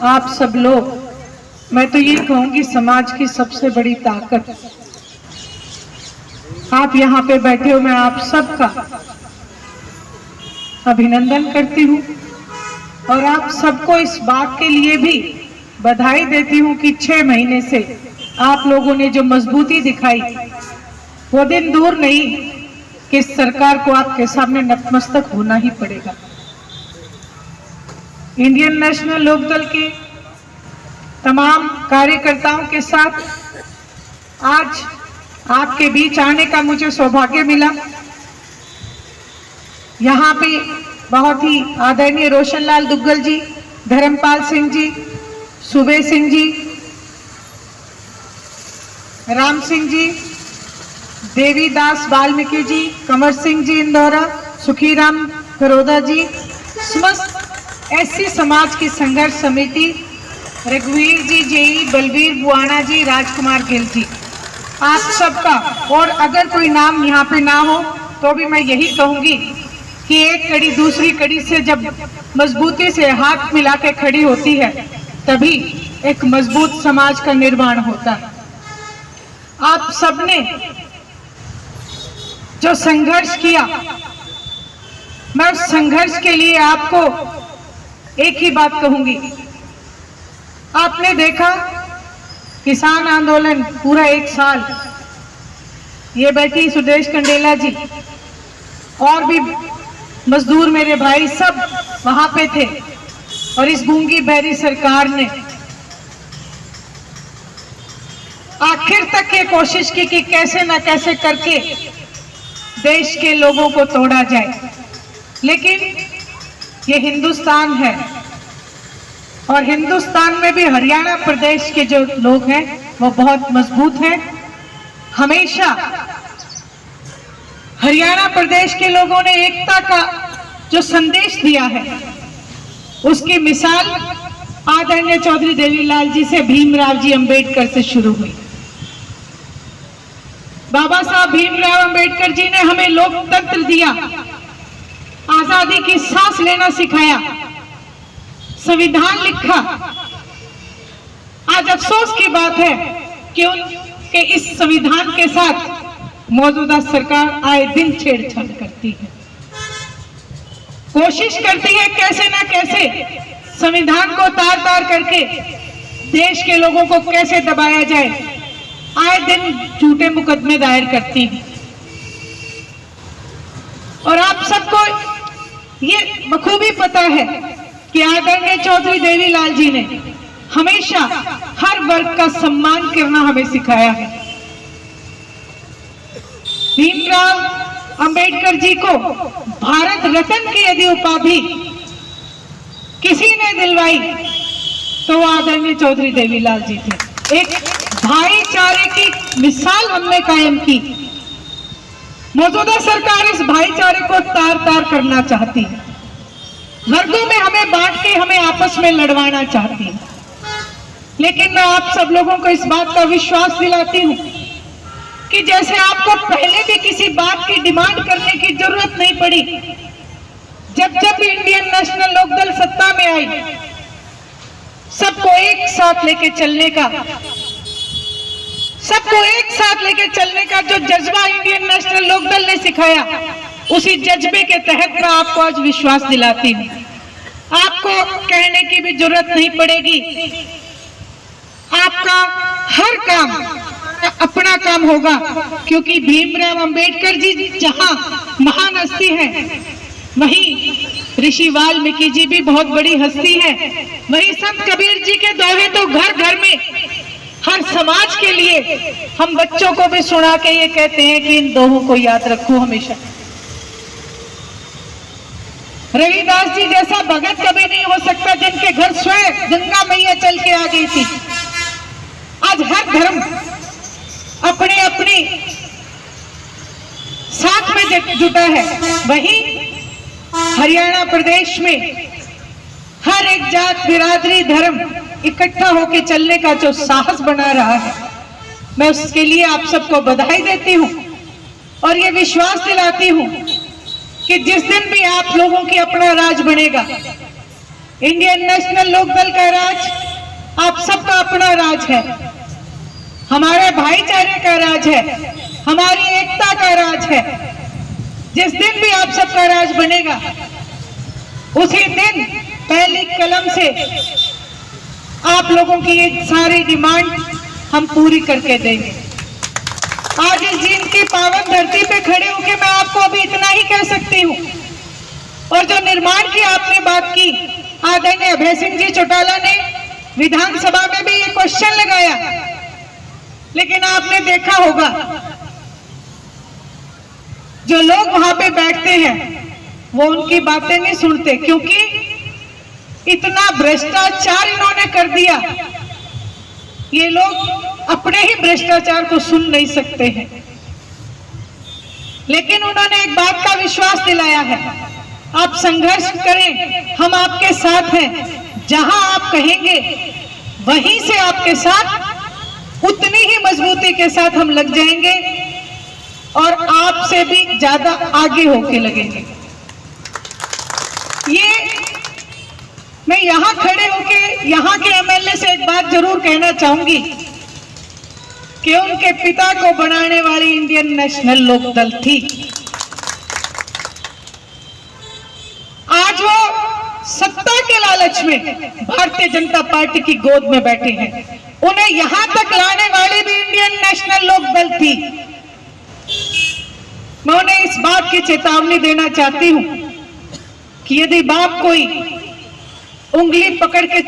आप सब लोग, मैं तो ये कहूंगी समाज की सबसे बड़ी ताकत आप यहाँ पे बैठे हो। मैं आप सबका अभिनंदन करती हूँ और आप सबको इस बात के लिए भी बधाई देती हूँ कि 6 महीने से आप लोगों ने जो मजबूती दिखाई, वो दिन दूर नहीं कि सरकार को आपके सामने नतमस्तक होना ही पड़ेगा। इंडियन नेशनल लोकदल के तमाम कार्यकर्ताओं के साथ आज आपके बीच आने का मुझे सौभाग्य मिला। यहाँ पे बहुत ही आदरणीय रोशनलाल दुग्गल जी, धर्मपाल सिंह जी, सुबे सिंह जी, राम सिंह जी, देवीदास वाल्मीकि जी, कंवर सिंह जी इंदौरा, सुखीराम करोदा जी, समस्त एससी समाज की संघर्ष समिति, रघुवीर जी जेई, बलवीर बुआना जी, राजकुमार गिल जी, आप सबका। और अगर कोई नाम यहाँ पे ना हो तो भी मैं यही कहूंगी कि एक कड़ी दूसरी कड़ी से जब मजबूती से हाथ मिला के खड़ी होती है तभी एक मजबूत समाज का निर्माण होता है। आप सबने जो संघर्ष किया, मैं उस संघर्ष के लिए आपको एक ही बात कहूंगी। आपने देखा किसान आंदोलन पूरा 1 साल, ये बैठी सुदेश कंडेला जी और भी मजदूर मेरे भाई सब वहां पे थे और इस गूंगी बहरी सरकार ने आखिर तक ये कोशिश की कि कैसे ना कैसे करके देश के लोगों को तोड़ा जाए। लेकिन ये हिंदुस्तान है और हिंदुस्तान में भी हरियाणा प्रदेश के जो लोग हैं वो बहुत मजबूत हैं। हमेशा हरियाणा प्रदेश के लोगों ने एकता का जो संदेश दिया है, उसकी मिसाल आदरणीय चौधरी देवीलाल जी से, भीमराव जी अंबेडकर से शुरू हुई। बाबा साहब भीमराव अंबेडकर जी ने हमें लोकतंत्र दिया, आजादी की सांस लेना सिखाया, संविधान लिखा। आज अफसोस की बात है कि उनके इस संविधान के साथ मौजूदा सरकार आए दिन छेड़छाड़ करती है, कोशिश करती है कैसे ना कैसे संविधान को तार तार करके देश के लोगों को कैसे दबाया जाए। आए दिन झूठे मुकदमे दायर करती है और आप सबको ये बखूबी पता है कि आदरणीय चौधरी देवीलाल जी ने हमेशा हर वर्ग का सम्मान करना हमें सिखाया है। भीमराव अंबेडकर जी को भारत रत्न की यदि उपाधि किसी ने दिलवाई तो वो आदरणीय चौधरी देवीलाल जी थे। एक भाईचारे की मिसाल हमने कायम की। मौजूदा सरकार इस भाईचारे को तार तार करना चाहती है, वर्गों में हमें बांट के हमें आपस में लड़वाना चाहती है। लेकिन मैं आप सब लोगों को इस बात का विश्वास दिलाती हूँ कि जैसे आपको पहले भी किसी बात की डिमांड करने की जरूरत नहीं पड़ी, जब जब इंडियन नेशनल लोकदल सत्ता में आई, सबको एक साथ लेके चलने का जो जज्बा इंडियन नेशनल लोकदल ने सिखाया, उसी जज्बे के तहत मैं आपको आज विश्वास दिलाती हूँ। आपको कहने की भी जरूरत नहीं पड़ेगी, आपका हर काम अपना काम होगा, क्योंकि भीमराव अंबेडकर जी जहां महान हस्ती है, वहीं ऋषि वाल्मीकि जी भी बहुत बड़ी हस्ती है। वहीं संत कबीर जी के दोहे तो घर घर में हर समाज के लिए हम बच्चों को भी सुना के ये कहते हैं कि इन दोहों को याद रखो हमेशा। रविदास जी जैसा भगत कभी नहीं हो सकता जिनके घर स्वयं गंगा मैया चल के आ गई थी। आज हर धर्म अपने अपने साथ में जुटा है। वहीं हरियाणा प्रदेश में हर एक जात बिरादरी धर्म इकट्ठा होकर चलने का जो साहस बना रहा है, मैं उसके लिए आप सबको बधाई देती हूँ और ये विश्वास दिलाती हूँ कि जिस दिन भी आप लोगों की अपना राज बनेगा, इंडियन नेशनल लोकदल का राज आप सबका अपना राज है, हमारे भाईचारे का राज है, हमारी एकता का राज है। जिस दिन भी आप सबका राज बनेगा उसी दिन पहली कलम से आप लोगों की ये सारी डिमांड हम पूरी करके देंगे। आज इस दिन की पावन धरती पे खड़े होकर मैं आपको अभी इतना ही कह सकती हूँ। और जो निर्माण की आपने बात की, आदरणीय अभय सिंह जी चौटाला ने विधानसभा में भी ये क्वेश्चन लगाया, लेकिन आपने देखा होगा जो लोग वहां पे बैठते हैं वो उनकी बातें नहीं सुनते, क्योंकि इतना भ्रष्टाचार इन्होंने कर दिया, ये लोग अपने ही भ्रष्टाचार को सुन नहीं सकते हैं। लेकिन उन्होंने एक बात का विश्वास दिलाया है, आप संघर्ष करें, हम आपके साथ हैं, जहां आप कहेंगे वहीं से आपके साथ उतनी ही मजबूती के साथ हम लग जाएंगे और आपसे भी ज्यादा आगे होके लगेंगे। ये मैं यहां खड़े होके यहां के एमएलए से एक बात जरूर कहना चाहूंगी कि उनके पिता को बनाने वाली इंडियन नेशनल लोकदल थी। आज वो सत्ता के लालच में भारतीय जनता पार्टी की गोद में बैठे हैं, उन्हें यहां तक लाने वाली भी इंडियन नेशनल लोकदल थी। मैं उन्हें इस बात की चेतावनी देना चाहती हूं कि यदि बाप कोई उंगली पकड़ के